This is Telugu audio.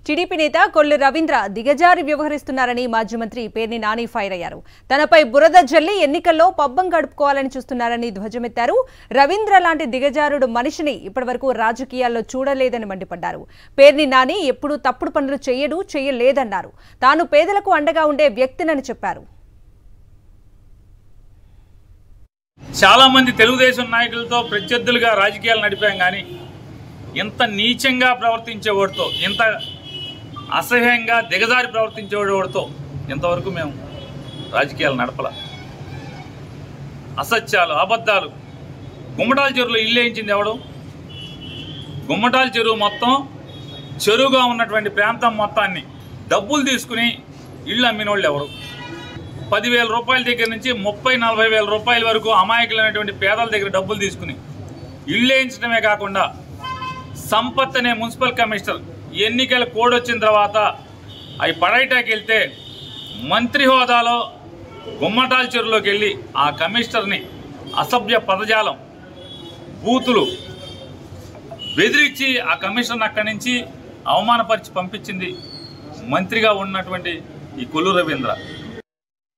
టీడీపీ నేత కొల్లు రవీంద్ర దిగజారి వ్యవహరిస్తున్నారని మాజీ మంత్రి పేర్ని నాని ఫైర్ అయ్యారు. తనపై బురద జల్లి ఎన్నికల్లో పబ్బం గడుపుకోవాలని చూస్తున్నారని ధ్వజమెత్తారు. రవీంద్ర లాంటి దిగజారుడు మనిషిని ఇప్పటివరకు రాజకీయాల్లో చూడలేదని మండిపడ్డారు. పేర్ని నాని ఎప్పుడూ తప్పుడు పనులు చేయలేదన్నారు. తాను పేదలకు అండగా ఉండే వ్యక్తినని చెప్పారు. చాలా మంది తెలుగుదేశం నాయకులతో ప్రత్యర్థులుగా రాజకీయాలు నడిపాం, కానీ ఇంత నీచంగా ప్రవర్తించేవాడితో, ఇంత అసహ్యంగా దిగజారి ప్రవర్తించేవాడితో ఇంతవరకు మేము రాజకీయాలు నడపల. అసత్యాలు, అబద్ధాలు. గుమ్మటాల చెరువులో ఇల్లు వేయించింది ఎవడు? గుమ్మటాల చెరువు మొత్తం చెరువుగా ఉన్నటువంటి ప్రాంతం మొత్తాన్ని డబ్బులు తీసుకుని ఇళ్ళు అమ్మిన వాళ్ళు ఎవరు? 10,000 రూపాయల దగ్గర నుంచి 30-40 వేల రూపాయల వరకు అమాయకులైనటువంటి పేదల దగ్గర డబ్బులు తీసుకుని ఇళ్ళు వేయించడమే కాకుండా సంపత్ అనే మున్సిపల్ కమిషనర్ ఎన్నికల కోడ్ వచ్చిన తర్వాత అవి పడైటాకి వెళ్తే మంత్రి హోదాలో గుమ్మటాల చెరువులోకి వెళ్ళి ఆ కమిషనర్ని అసభ్య పదజాలం, బూతులు బెదిరించి ఆ కమిషనర్ని అక్కడి నుంచి అవమానపరిచి పంపించింది మంత్రిగా ఉన్నటువంటి ఈ కొల్లు రవీంద్ర.